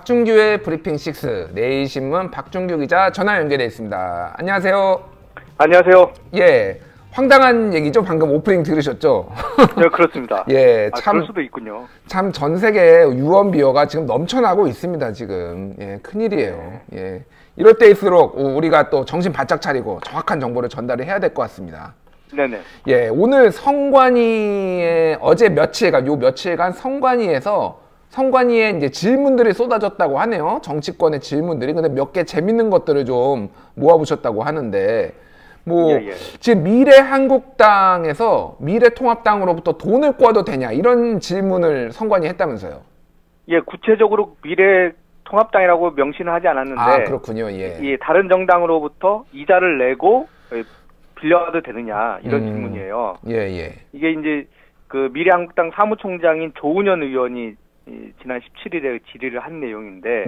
박준규의 브리핑 6 내일신문 박준규 기자 전화 연결돼 있습니다. 안녕하세요. 안녕하세요. 예, 황당한 얘기죠. 방금 오프닝 들으셨죠? 네, 그렇습니다. 예, 참 그럴 수도 있군요. 참 전 세계 유언비어가 지금 넘쳐나고 있습니다. 지금 큰일이에요. 예, 이럴 때일수록 우리가 또 정신 바짝 차리고 정확한 정보를 전달을 해야 될 것 같습니다. 네네. 예, 오늘 성관위에 어제 며칠간 요 며칠간 성관위에 이제 질문들이 쏟아졌다고 하네요. 정치권의 질문들이. 근데 몇 개 재밌는 것들을 좀 모아보셨다고 하는데, 지금 미래한국당에서 미래통합당으로부터 돈을 꿔도 되냐 이런 질문을 성관위 했다면서요. 예, 구체적으로 미래통합당이라고 명시는 하지 않았는데. 아, 그렇군요. 예. 다른 정당으로부터 이자를 내고 빌려가도 되느냐 이런 질문이에요. 예. 이게 이제 그 미래한국당 사무총장인 조은현 의원이 지난 17일에 질의를 한 내용인데,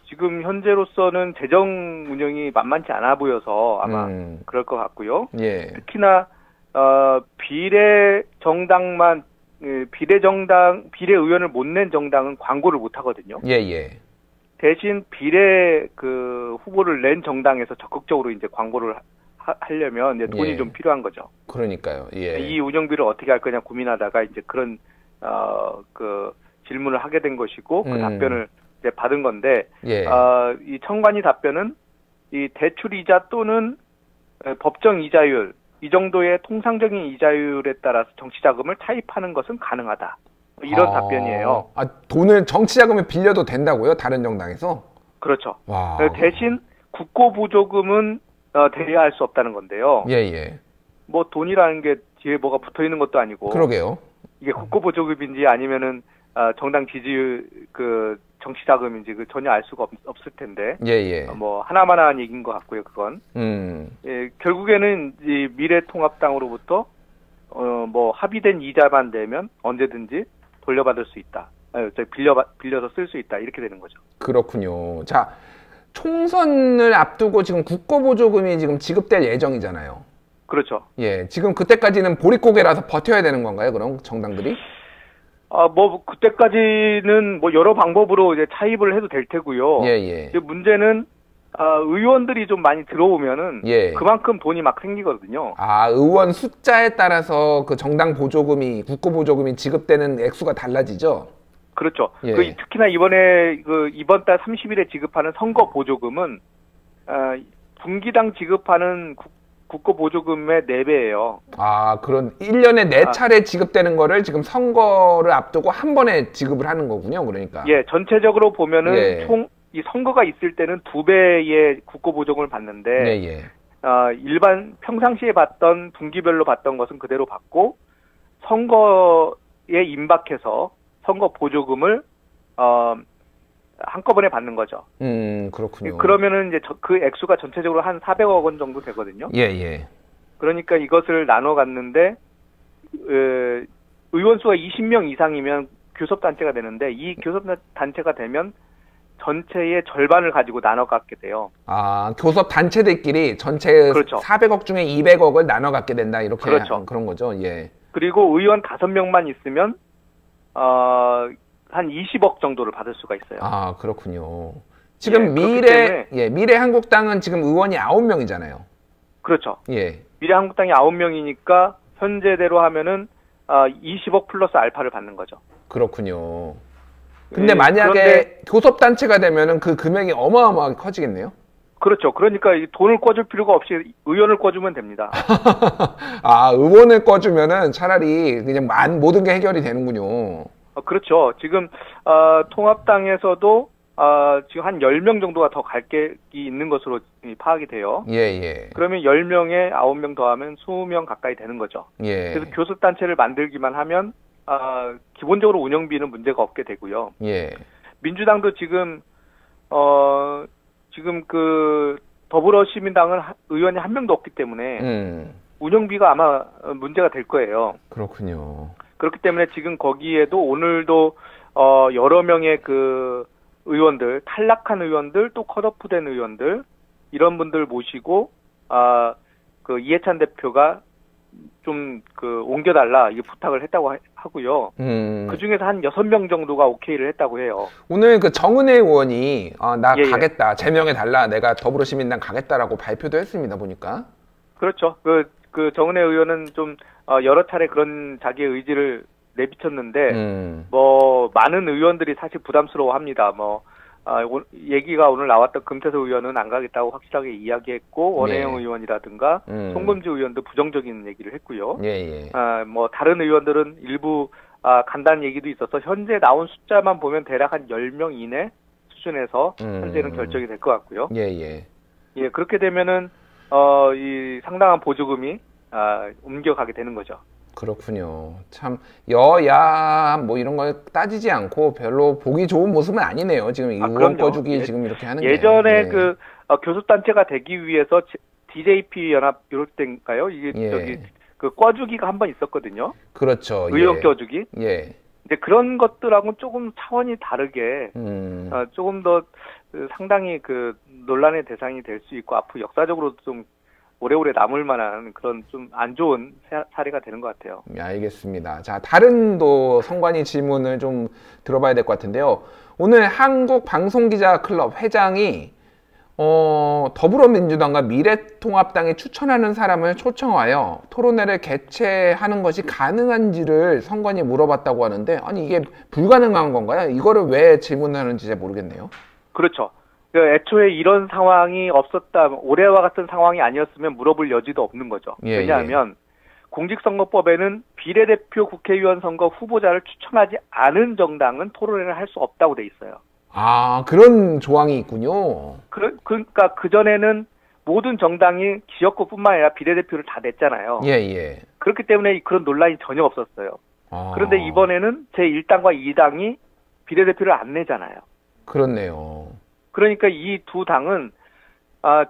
지금 현재로서는 재정 운영이 만만치 않아 보여서 아마 그럴 것 같고요. 특히나 비례의원을 못 낸 정당은 광고를 못 하거든요. 대신 비례 그 후보를 낸 정당에서 적극적으로 이제 광고를 하려면 이제 돈이 좀 필요한 거죠. 그러니까요. 이 운영비를 어떻게 할 거냐 고민하다가 이제 그런 그 질문을 하게 된 것이고 그 답변을 이제 받은 건데, 이 청관위 답변은 이 대출 이자 또는 법정 이자율 이 정도의 통상적인 이자율에 따라서 정치 자금을 차입하는 것은 가능하다. 이런 답변이에요. 돈을 정치 자금을 빌려도 된다고요? 다른 정당에서? 그렇죠. 대신 국고 보조금은 대여할 수 없다는 건데요. 뭐 돈이라는 게 뒤에 뭐가 붙어 있는 것도 아니고. 그러게요. 이게 국고 보조금인지 아니면은 정당 지지율 그 정치 자금인지 전혀 알 수가 없을 텐데. 뭐 하나만한 얘기인 것 같고요, 그건. 결국에는 이 미래통합당으로부터 뭐 합의된 이자만 내면 언제든지 돌려받을 수 있다. 빌려서 쓸 수 있다. 이렇게 되는 거죠. 그렇군요. 자, 총선을 앞두고 지금 국고 보조금이 지금 지급될 예정이잖아요. 그렇죠. 지금 그때까지는 보릿고개라서 버텨야 되는 건가요, 그럼 정당들이? 그때까지는 뭐 여러 방법으로 이제 차입을 해도 될 테고요. 문제는 의원들이 좀 많이 들어오면은 그만큼 돈이 막 생기거든요. 의원 숫자에 따라서 그 정당 보조금이, 국고 보조금이 지급되는 액수가 달라지죠? 그렇죠. 특히나 이번 달 30일에 지급하는 선거 보조금은 분기당 지급하는 국고 보조금의 4배예요. 그런 1년에 4차례 지급되는 거를 지금 선거를 앞두고 한 번에 지급을 하는 거군요. 그러니까. 전체적으로 보면은 총 이 선거가 있을 때는 2배의 국고 보조금을 받는데, 평상시에 받던 분기별로 받던 것은 그대로 받고 선거에 임박해서 선거 보조금을 한꺼번에 받는 거죠. 그렇군요. 그러면은 이제 그 액수가 전체적으로 한 400억 원 정도 되거든요. 그러니까 이것을 나눠 갔는데, 의원 수가 20명 이상이면 교섭단체가 되는데, 이 교섭단체가 되면 전체의 절반을 가지고 나눠 갖게 돼요. 교섭단체들끼리 전체 400억 중에 200억을 나눠 갖게 된다. 이렇게 그런 거죠. 그리고 의원 5명만 있으면 한 20억 정도를 받을 수가 있어요. 그렇군요. 지금 미래한국당은 지금 의원이 9명이잖아요. 그렇죠. 미래한국당이 9명이니까 현재대로 하면은 20억 플러스 알파를 받는 거죠. 그렇군요. 근데 만약에 교섭단체가 되면은 그 금액이 어마어마하게 커지겠네요? 그렇죠. 그러니까 돈을 꿔줄 필요가 없이 의원을 꿔주면 됩니다. 의원을 꿔주면은 차라리 그냥 모든 게 해결이 되는군요. 그렇죠. 지금 통합당에서도 지금 한 10명 정도가 더 갈 계획이 있는 것으로 파악이 돼요. 그러면 10명에 9명 더하면 20명 가까이 되는 거죠. 그래서 교섭단체를 만들기만 하면 기본적으로 운영비는 문제가 없게 되고요. 민주당도 지금 그 더불어시민당은 의원이 1명도 없기 때문에 운영비가 아마 문제가 될 거예요. 그렇군요. 그렇기 때문에 지금 거기에도 오늘도 여러 명의 그 의원들, 탈락한 의원들, 또 컷오프된 의원들 이런 분들 모시고 그 이해찬 대표가 좀 옮겨달라 이게 부탁을 했다고 하고요. 그 중에서 한 6명 정도가 오케이를 했다고 해요. 오늘 그 정은혜 의원이 나 가겠다. 제명해달라. 내가 더불어시민당 가겠다라고 발표도 했습니다. 보니까. 그렇죠. 그 정은혜 의원은 좀 여러 차례 그런 자기의 의지를 내비쳤는데 뭐 많은 의원들이 사실 부담스러워합니다. 뭐 얘기가 오늘 나왔던 금태섭 의원은 안 가겠다고 확실하게 이야기했고 원혜영 의원이라든가 송범주 의원도 부정적인 얘기를 했고요. 뭐 다른 의원들은 일부 간다는 얘기도 있어서 현재 나온 숫자만 보면 대략 한 10명 이내 수준에서 현재는 결정이 될 것 같고요. 예, 그렇게 되면은 이 상당한 보조금이 옮겨가게 되는 거죠. 그렇군요. 참 여야 뭐 이런 거 따지지 않고 별로 보기 좋은 모습은 아니네요. 지금 이 의원 꺼주기 지금 이렇게 하는 게. 예전에 그 교섭단체가 되기 위해서 DJP 연합 이럴 때인가요? 이게 저기 그 꿔주기가 한 번 있었거든요. 그렇죠. 의원 껴주기. 이제 그런 것들하고는 조금 차원이 다르게 조금 더 상당히 그 논란의 대상이 될 수 있고 앞으로 역사적으로도 좀 오래오래 남을 만한 그런 좀 안 좋은 사례가 되는 것 같아요. 알겠습니다. 자, 다른 또 선관위 질문을 좀 들어봐야 될 것 같은데요. 오늘 한국방송기자클럽 회장이 더불어민주당과 미래통합당이 추천하는 사람을 초청하여 토론회를 개최하는 것이 가능한지를 선관위에 물어봤다고 하는데, 아니 이게 불가능한 건가요? 이거를 왜 질문하는지 잘 모르겠네요. 그렇죠. 애초에 이런 상황이 없었다, 올해와 같은 상황이 아니었으면 물어볼 여지도 없는 거죠. 왜냐하면 공직선거법에는 비례대표 국회의원 선거 후보자를 추천하지 않은 정당은 토론회를 할 수 없다고 돼 있어요. 아, 그런 조항이 있군요. 그러니까 그전에는 모든 정당이 지역구뿐만 아니라 비례대표를 다 냈잖아요. 그렇기 때문에 그런 논란이 전혀 없었어요. 그런데 이번에는 제1당과 2당이 비례대표를 안 내잖아요. 그렇네요. 그러니까 이 두 당은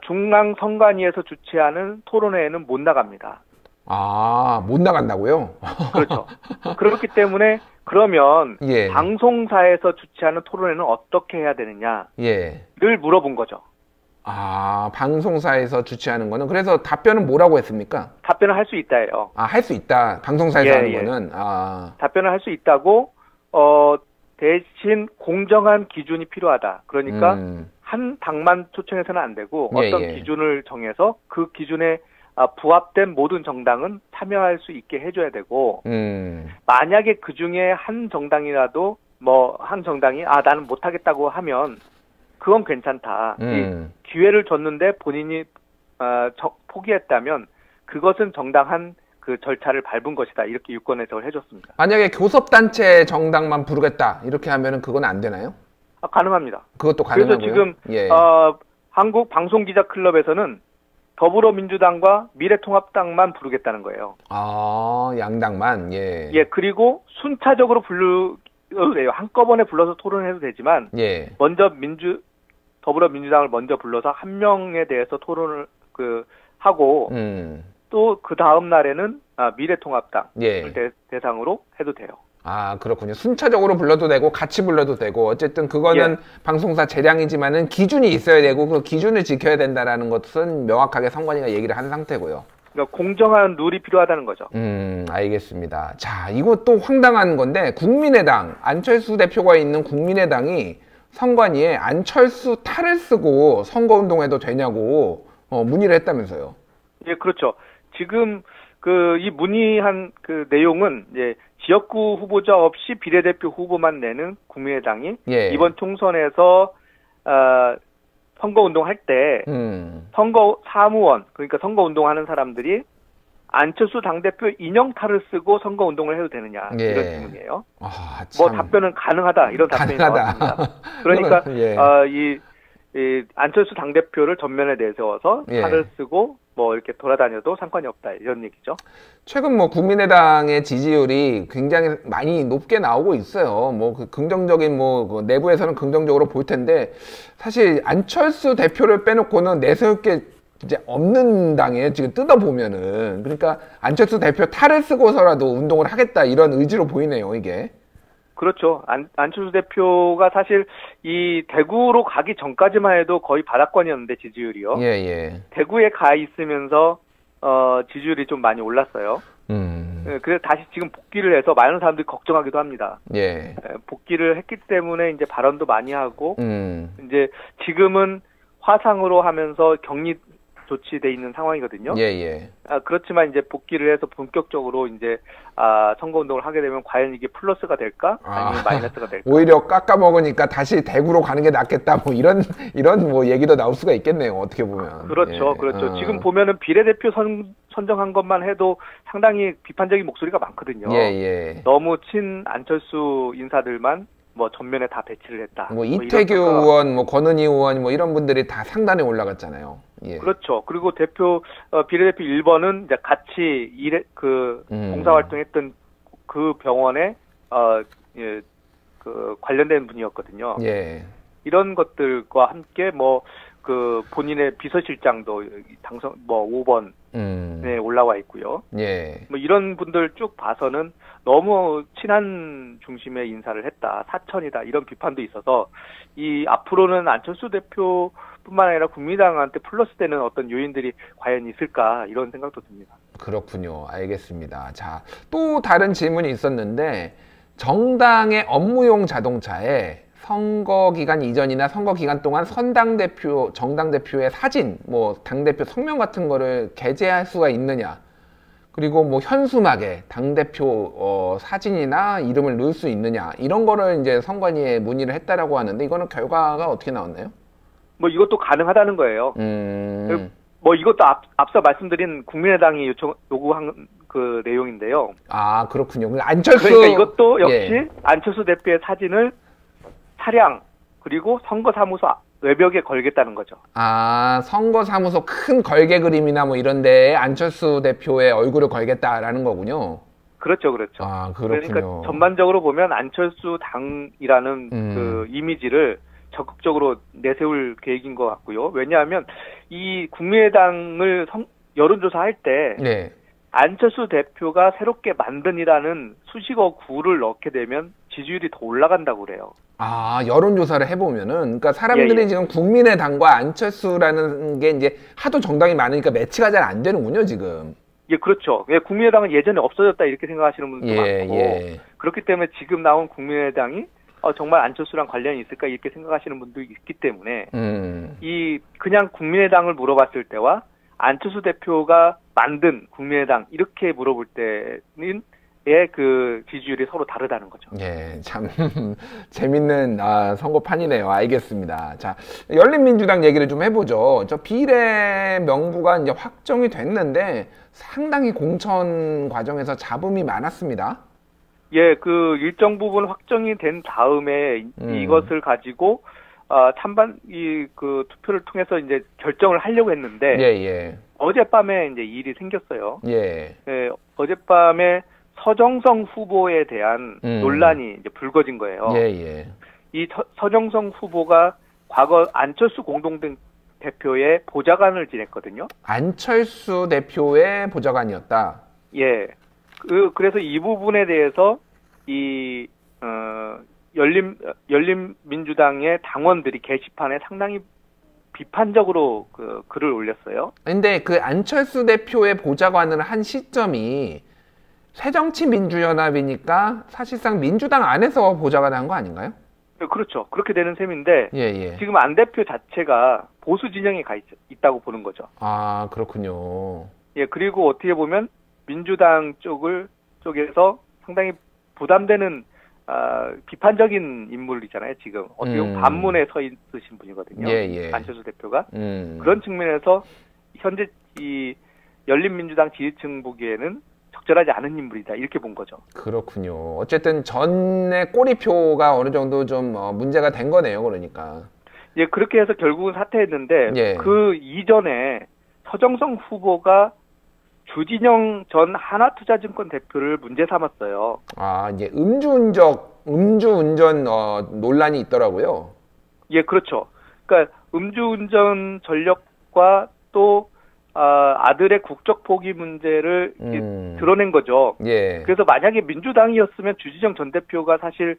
중앙선관위에서 주최하는 토론회에는 못 나갑니다. 아, 못 나간다고요? 그렇죠. 그렇기 때문에 그러면 방송사에서 주최하는 토론회는 어떻게 해야 되느냐를 물어본 거죠. 아, 방송사에서 주최하는 거는 그래서 답변은 뭐라고 했습니까? 답변을 할 수 있다예요. 아, 할 수 있다. 방송사에서 하는 거는. 답변을 할 수 있다고 대신 공정한 기준이 필요하다. 그러니까 한 당만 초청해서는 안 되고 어떤 기준을 정해서 그 기준에 부합된 모든 정당은 참여할 수 있게 해줘야 되고 만약에 그 중에 한 정당이라도 한 정당이 나는 못하겠다고 하면 그건 괜찮다. 기회를 줬는데 본인이 포기했다면 그것은 정당한 그 절차를 밟은 것이다. 이렇게 유권 해석을 해줬습니다. 만약에 교섭단체 정당만 부르겠다 이렇게 하면은 그건 안 되나요? 가능합니다. 그것도 가능하고요. 그래서 지금 한국방송기자클럽에서는 더불어민주당과 미래통합당만 부르겠다는 거예요. 아, 양당만. 그리고 순차적으로 불러도 돼요. 한꺼번에 불러서 토론해도 되지만 먼저 더불어민주당을 먼저 불러서 한 명에 대해서 토론을 하고 또 그 다음 날에는 미래통합당을 대상으로 해도 돼요. 아, 그렇군요. 순차적으로 불러도 되고 같이 불러도 되고 어쨌든 그거는 방송사 재량이지만은 기준이 있어야 되고 그 기준을 지켜야 된다라는 것은 명확하게 선관위가 얘기를 한 상태고요. 그러니까 공정한 룰이 필요하다는 거죠. 알겠습니다. 자, 이것도 황당한 건데 국민의당 안철수 대표가 있는 국민의당이 선관위에 안철수 탈을 쓰고 선거운동해도 되냐고 문의를 했다면서요. 그렇죠. 지금 이 문의한 그 내용은 지역구 후보자 없이 비례대표 후보만 내는 국민의당이 이번 총선에서 선거운동할 때 선거 사무원, 그러니까 선거운동하는 사람들이 안철수 당대표 인형탈을 쓰고 선거운동을 해도 되느냐 이런 질문이에요. 답변은 가능하다 이런 답변이 나왔습니다. 그러니까 이 안철수 당대표를 전면에 내세워서 탈을 쓰고 이렇게 돌아다녀도 상관이 없다 이런 얘기죠. 최근 국민의당의 지지율이 굉장히 많이 높게 나오고 있어요. 그 긍정적인 그 내부에서는 긍정적으로 볼 텐데 사실 안철수 대표를 빼놓고는 내세울 게 이제 없는 당이에요. 지금 뜯어보면은. 그러니까 안철수 대표 탈을 쓰고서라도 운동을 하겠다 이런 의지로 보이네요, 이게. 그렇죠. 안철수 대표가 사실 이 대구로 가기 전까지만 해도 거의 바닥권이었는데 지지율이요. 대구에 가 있으면서 지지율이 좀 많이 올랐어요. 그래서 다시 지금 복귀를 해서 많은 사람들이 걱정하기도 합니다. 예. 복귀를 했기 때문에 이제 발언도 많이 하고, 이제 지금은 화상으로 하면서 격리 조치돼 있는 상황이거든요. 예. 그렇지만 이제 복귀를 해서 본격적으로 이제 선거운동을 하게 되면 과연 이게 플러스가 될까? 아니면 마이너스가 될까? 오히려 깎아먹으니까 다시 대구로 가는 게 낫겠다. 뭐 이런 뭐 얘기도 나올 수가 있겠네요. 어떻게 보면. 그렇죠. 예. 그렇죠. 지금 보면은 비례대표 선정한 것만 해도 상당히 비판적인 목소리가 많거든요. 예. 너무 친 안철수 인사들만 뭐 전면에 다 배치를 했다. 뭐 이태규 의원, 뭐 권은희 의원, 뭐 이런 분들이 다 상단에 올라갔잖아요. 예. 그렇죠. 그리고 비례대표 1번은 이제 같이 봉사활동했던 그 병원에 관련된 분이었거든요. 예. 이런 것들과 함께 본인의 비서실장도 당선 5번에 올라와 있고요. 예. 뭐 이런 분들 쭉 봐서는 너무 친한 중심의 인사를 했다, 사천이다 이런 비판도 있어서 이 앞으로는 안철수 대표뿐만 아니라 국민당한테 플러스되는 어떤 요인들이 과연 있을까 이런 생각도 듭니다. 그렇군요. 알겠습니다. 자, 또 다른 질문이 있었는데 정당의 업무용 자동차에 선거 기간 이전이나 선거 기간 동안 정당 대표의 사진, 뭐 당대표 성명 같은 거를 게재할 수가 있느냐. 그리고 뭐 현수막에 당대표 사진이나 이름을 넣을 수 있느냐. 이런 거를 이제 선관위에 문의를 했다라고 하는데 이거는 결과가 어떻게 나왔나요? 뭐 이것도 가능하다는 거예요. 뭐 이것도 앞서 말씀드린 국민의당이 요구한 그 내용인데요. 아, 그렇군요. 그러니까 이것도 역시 안철수 대표의 사진을 차량 그리고 선거사무소 외벽에 걸겠다는 거죠. 아, 선거사무소 큰 걸개 그림이나 뭐 이런 데에 안철수 대표의 얼굴을 걸겠다라는 거군요. 그렇죠. 아, 그렇군요. 그러니까 전반적으로 보면 안철수 당이라는 그 이미지를 적극적으로 내세울 계획인 것 같고요. 왜냐하면 이 국민의당을 여론조사할 때 안철수 대표가 새롭게 만든이라는 수식어 구를 넣게 되면 지지율이 더 올라간다고 그래요. 아, 여론조사를 해보면은, 그러니까 사람들이 지금 국민의당과 안철수라는 게 이제 하도 정당이 많으니까 매치가 잘 안 되는군요, 지금. 예, 그렇죠. 국민의당은 예전에 없어졌다 이렇게 생각하시는 분들도 많고, 그렇기 때문에 지금 나온 국민의당이 정말 안철수랑 관련이 있을까 이렇게 생각하시는 분도 있기 때문에, 그냥 국민의당을 물어봤을 때와 안철수 대표가 만든 국민의당 이렇게 물어볼 때는 그 지지율이 서로 다르다는 거죠. 예, 참 재밌는 선거판이네요. 알겠습니다. 자, 열린민주당 얘기를 좀 해보죠. 저 비례 명부가 이제 확정이 됐는데 상당히 공천 과정에서 잡음이 많았습니다. 예, 그 일정 부분 확정이 된 다음에 이것을 가지고 그 투표를 통해서 이제 결정을 하려고 했는데 어젯밤에 이제 일이 생겼어요. 어젯밤에 서정성 후보에 대한 논란이 이제 불거진 거예요. 이 서정성 후보가 과거 안철수 공동대표의 보좌관을 지냈거든요. 안철수 대표의 보좌관이었다. 예. 그래서 이 부분에 대해서 열린민주당의 당원들이 게시판에 상당히 비판적으로 글을 올렸어요. 근데 그 안철수 대표의 보좌관을 한 시점이 새정치민주연합이니까 사실상 민주당 안에서 보좌관을 한 거 아닌가요? 그렇죠. 그렇게 되는 셈인데 지금 안 대표 자체가 보수 진영에 있다고 보는 거죠. 아, 그렇군요. 예, 그리고 어떻게 보면 민주당 쪽에서 상당히 부담되는 비판적인 인물이잖아요. 지금 어떻게 보면 반문에 서 있으신 분이거든요. 안철수 대표가 그런 측면에서 현재 이 열린민주당 지지층 보기에는 적절하지 않은 인물이다 이렇게 본 거죠. 그렇군요. 어쨌든 전에 꼬리표가 어느 정도 좀 문제가 된 거네요. 그러니까. 예, 그렇게 해서 결국은 사퇴했는데 그 이전에 서정성 후보가 주진영 전 하나투자증권 대표를 문제 삼았어요. 아, 이제 음주운전 논란이 있더라고요. 예, 그렇죠. 그러니까 음주운전 전력과 또 아들의 국적 포기 문제를 드러낸 거죠. 그래서 만약에 민주당이었으면 주진영 전 대표가 사실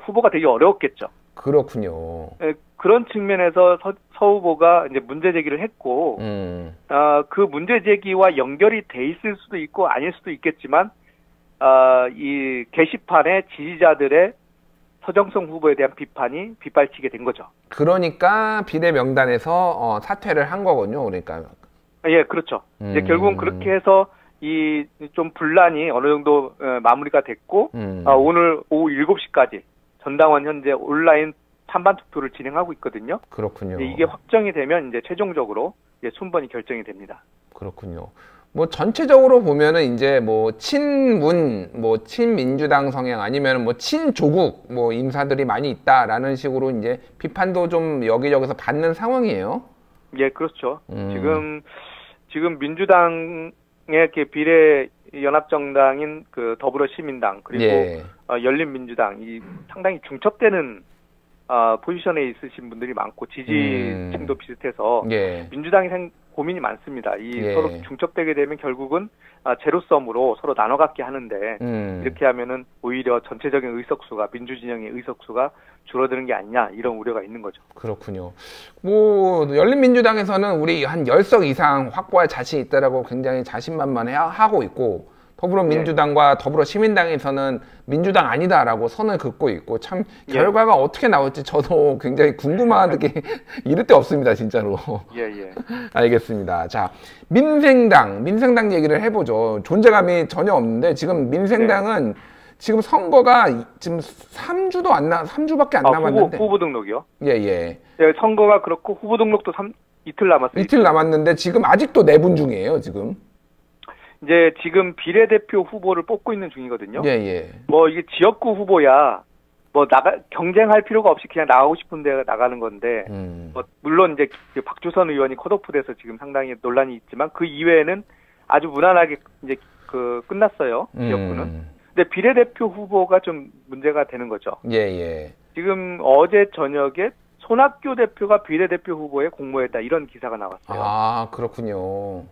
후보가 되기 어려웠겠죠. 그렇군요. 그런 측면에서 서 후보가 이제 문제 제기를 했고, 그 문제 제기와 연결이 돼 있을 수도 있고 아닐 수도 있겠지만, 이 게시판에 지지자들의 서정성 후보에 대한 비판이 빗발치게 된 거죠. 그러니까 비례 명단에서 사퇴를 한 거군요. 그러니까. 예, 그렇죠. 이제 결국은 그렇게 해서 이 좀 분란이 어느 정도 마무리가 됐고, 오늘 오후 7시까지 전당원 현재 온라인 찬반 투표를 진행하고 있거든요. 그렇군요. 이게 확정이 되면 이제 최종적으로 이제 순번이 결정이 됩니다. 그렇군요. 뭐 전체적으로 보면은 이제 뭐 친문, 뭐 친민주당 성향 아니면 뭐 친조국 뭐 인사들이 많이 있다라는 식으로 이제 비판도 좀 여기저기서 받는 상황이에요. 예, 그렇죠. 지금 민주당의 이렇게 비례 연합정당인 그 더불어시민당 그리고 예. 열린민주당 이 상당히 중첩되는 포지션에 있으신 분들이 많고 지지층도 비슷해서 예. 민주당이 고민이 많습니다. 예. 서로 중첩되게 되면 결국은 제로섬으로 서로 나눠갖게 하는데 이렇게 하면은 오히려 전체적인 의석수가 민주진영의 의석수가 줄어드는 게 아니냐 이런 우려가 있는 거죠. 그렇군요. 뭐 열린민주당에서는 우리 한 10석 이상 확보할 자신이 있다라고 굉장히 자신만만해 하고 있고 더불어민주당과 더불어시민당에서는 민주당 아니다라고 선을 긋고 있고 참 결과가 어떻게 나올지 저도 굉장히 궁금한 게 이럴 데 없습니다 진짜로. 예. 알겠습니다. 자 민생당 얘기를 해보죠. 존재감이 전혀 없는데 지금 민생당은 지금 선거가 지금 3주밖에 안 남았는데 후보 등록이요? 예, 선거가 그렇고 후보 등록도 이틀 남았어요. 이틀 남았는데 지금 아직도 내분 중이에요 지금. 이제 지금 비례대표 후보를 뽑고 있는 중이거든요. 예. 뭐 이게 지역구 후보야 뭐 경쟁할 필요가 없이 그냥 나가고 싶은 데가 나가는 건데 뭐 물론 이제 박주선 의원이 컷오프돼서 지금 상당히 논란이 있지만 그 이외에는 아주 무난하게 이제 끝났어요. 지역구는. 근데 비례대표 후보가 좀 문제가 되는 거죠. 예. 지금 어제 저녁에 손학규 대표가 비례대표 후보에 공모했다 이런 기사가 나왔어요. 아, 그렇군요.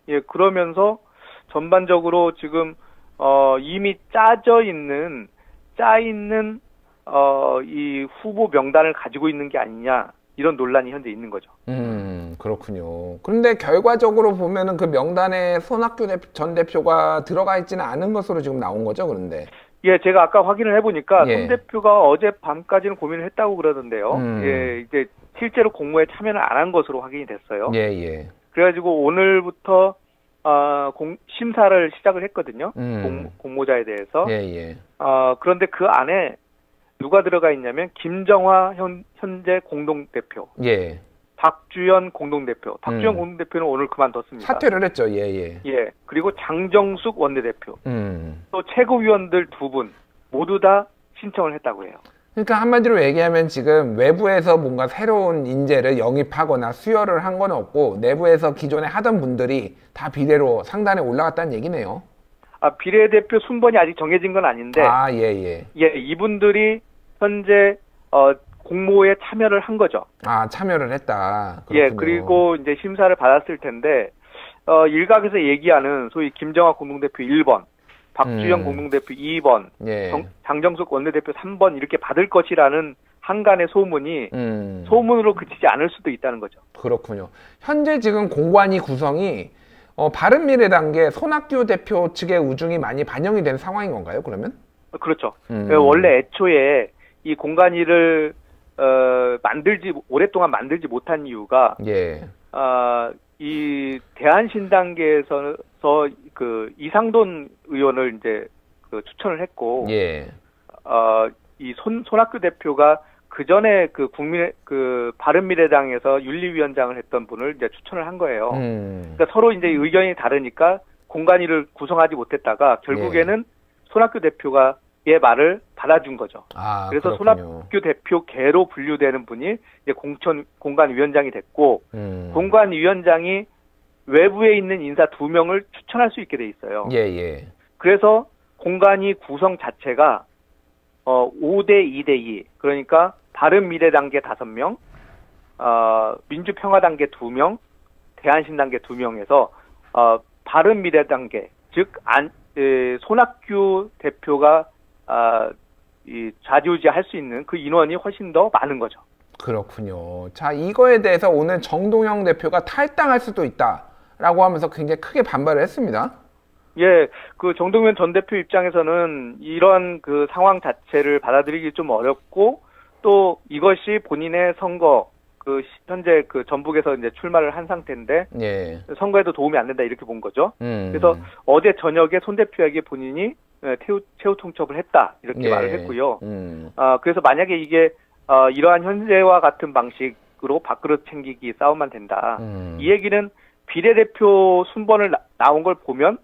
예, 그러면서 전반적으로 지금 이미 짜 있는 이 후보 명단을 가지고 있는 게 아니냐 이런 논란이 현재 있는 거죠. 그렇군요. 그런데 결과적으로 보면은 그 명단에 손학규 전 대표가 들어가 있지는 않은 것으로 지금 나온 거죠, 그런데. 예, 제가 아까 확인을 해보니까 손 대표가 어제 밤까지는 고민을 했다고 그러던데요. 예, 이제 실제로 공모에 참여는 안 한 것으로 확인이 됐어요. 예. 그래가지고 오늘부터 심사를 시작을 했거든요. 공모자에 대해서. 예. 그런데 그 안에 누가 들어가 있냐면 김정화 현재 공동대표. 예. 박주연 공동대표. 박주연 공동대표는 오늘 그만뒀습니다. 사퇴를 했죠. 예. 그리고 장정숙 원내대표. 또 최고위원들 2분 모두 다 신청을 했다고 해요. 그러니까 한마디로 얘기하면 지금 외부에서 뭔가 새로운 인재를 영입하거나 수혈을 한 건 없고 내부에서 기존에 하던 분들이 다 비례로 상단에 올라갔다는 얘기네요. 비례대표 순번이 아직 정해진 건 아닌데 예, 이분들이 현재 공모에 참여를 한 거죠. 참여를 했다. 그렇군요. 예, 그리고 이제 심사를 받았을 텐데 일각에서 얘기하는 소위 김정화 공동대표 1번, 박주영 공동대표 2번, 장정숙 원내대표 3번 이렇게 받을 것이라는 한간의 소문이 소문으로 그치지 않을 수도 있다는 거죠. 그렇군요. 현재 지금 공관위 구성이 바른미래당계 손학규 대표 측의 우중이 많이 반영이 된 상황인 건가요, 그러면? 그렇죠. 원래 애초에 이 공관위를 오랫동안 만들지 못한 이유가 이 대한신당계에서 그 이상돈 의원을 이제 추천을 했고 이 손학규 대표가 그 전에 바른미래당에서 윤리위원장을 했던 분을 이제 추천을 한 거예요. 그러니까 서로 이제 의견이 다르니까 공관위를 구성하지 못했다가 결국에는 손학규 대표가 의 말을 받아준 거죠. 그래서 그렇군요. 손학규 대표계로 분류되는 분이 이제 공관위원장이 됐고 공관위원장이 외부에 있는 인사 2명을 추천할 수 있게 돼 있어요. 그래서 공관위 구성 자체가 5대 2대 2 그러니까 바른미래당계 5명, 민주평화당계 2명, 대한신당계 2명에서 바른미래당계 즉 손학규 대표가 좌지우지할 수 있는 그 인원이 훨씬 더 많은 거죠. 그렇군요. 자, 이거에 대해서 오늘 정동영 대표가 탈당할 수도 있다라고 하면서 굉장히 크게 반발을 했습니다. 예, 그 정동영 전 대표 입장에서는 이런 그 상황 자체를 받아들이기 좀 어렵고, 또 이것이 본인의 선거, 그 현재 그 전북에서 이제 출마를 한 상태인데, 예. 선거에도 도움이 안 된다 이렇게 본 거죠. 그래서 어제 저녁에 손 대표에게 본인이 최후 통첩을 했다 이렇게 말을 했고요. 그래서 만약에 이게 이러한 현재와 같은 방식으로 밥그릇 챙기기 싸움만 된다. 이 얘기는 비례대표 순번을 나온 걸 보면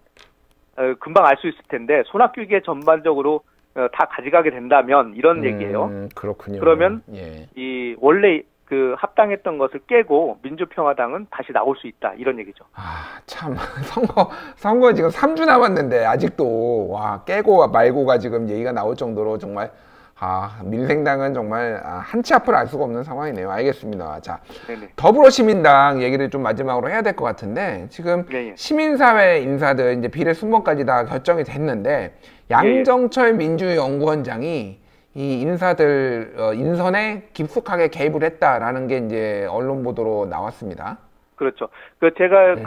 금방 알 수 있을 텐데, 손학규계 전반적으로 다 가져가게 된다면 이런 얘기예요. 그렇군요. 그러면 예. 이 원래 그 합당했던 것을 깨고 민주평화당은 다시 나올 수 있다 이런 얘기죠. 아, 참 선거 지금 3주 남았는데 아직도 와 깨고 말고가 지금 얘기가 나올 정도로 정말 민생당은 정말 한치 앞을 알 수가 없는 상황이네요. 알겠습니다. 자, 네네. 더불어시민당 얘기를 좀 마지막으로 해야 될 것 같은데, 지금 네네. 시민사회 인사들 이제 비례 순번까지 다 결정이 됐는데, 양정철 민주연구원장이 이 인사들 인선에 깊숙하게 개입을 했다라는 게 이제 언론 보도로 나왔습니다. 그렇죠. 그 제가 네.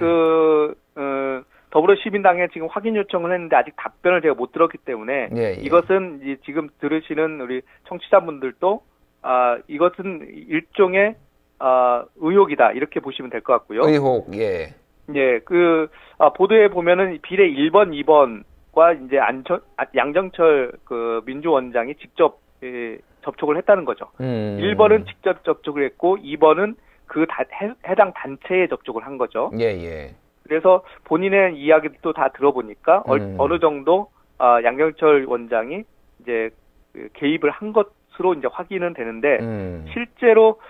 더불어시민당에 지금 확인 요청을 했는데 아직 답변을 제가 못 들었기 때문에 이것은 지금 들으시는 우리 청취자분들도 이것은 일종의 의혹이다 이렇게 보시면 될 것 같고요. 의혹, 예. 예, 그 보도에 보면은 비례 1번, 2번과 이제 양정철 그 민주원장이 직접 접촉을 했다는 거죠. 1번은 직접 접촉을 했고 2번은 그 해당 단체에 접촉을 한 거죠. 예, 예. 그래서 본인의 이야기도 다 들어보니까 어느 정도 양정철 원장이 이제 개입을 한 것으로 이제 확인은 되는데 실제로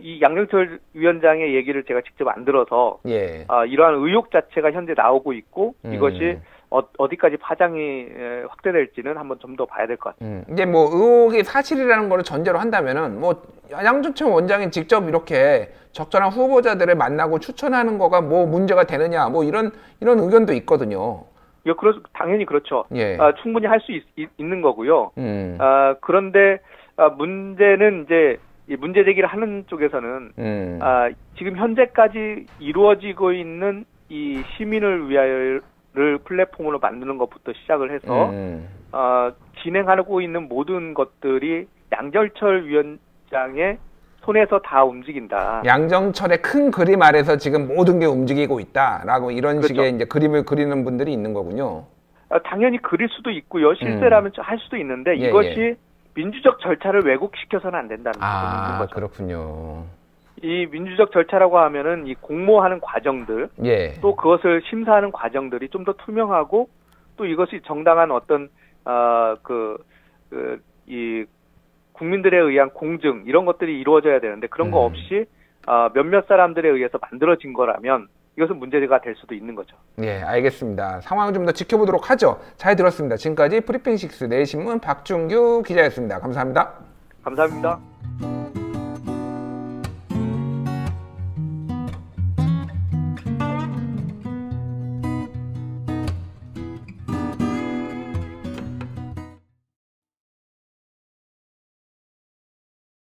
이 양정철 위원장의 얘기를 제가 직접 안 들어서 예. 이러한 의혹 자체가 현재 나오고 있고 이것이 어디까지 파장이 확대될지는 한번 좀 더 봐야 될 것 같습니다. 이제 뭐 의혹이 사실이라는 거를 전제로 한다면은 뭐 양정철 원장이 직접 이렇게 적절한 후보자들을 만나고 추천하는 거가 뭐 문제가 되느냐 뭐 이런 의견도 있거든요. 예, 당연히 그렇죠. 예. 충분히 할 수 있는 거고요. 그런데 문제는 이제 문제 제기를 하는 쪽에서는 지금 현재까지 이루어지고 있는 이 시민을 위하여 를 플랫폼으로 만드는 것부터 시작을 해서 진행하고 있는 모든 것들이 양정철 위원장의 손에서 다 움직인다. 양정철의 큰 그림 아래서 지금 모든 게 움직이고 있다라고 이런 그렇죠. 식의 이제 그림을 그리는 분들이 있는 거군요. 당연히 그릴 수도 있고요. 실세라면 할 수도 있는데 이것이 민주적 절차를 왜곡시켜서는 안 된다는 거죠. 그렇군요. 이 민주적 절차라고 하면은 이 공모하는 과정들, 또 그것을 심사하는 과정들이 좀 더 투명하고 또 이것이 정당한 어떤 이 국민들에 의한 공증 이런 것들이 이루어져야 되는데 그런 거 없이 몇몇 사람들에 의해서 만들어진 거라면 이것은 문제가 될 수도 있는 거죠. 예, 알겠습니다. 상황을 좀 더 지켜보도록 하죠. 잘 들었습니다. 지금까지 프리핑6 내신문 박준규 기자였습니다. 감사합니다. 감사합니다.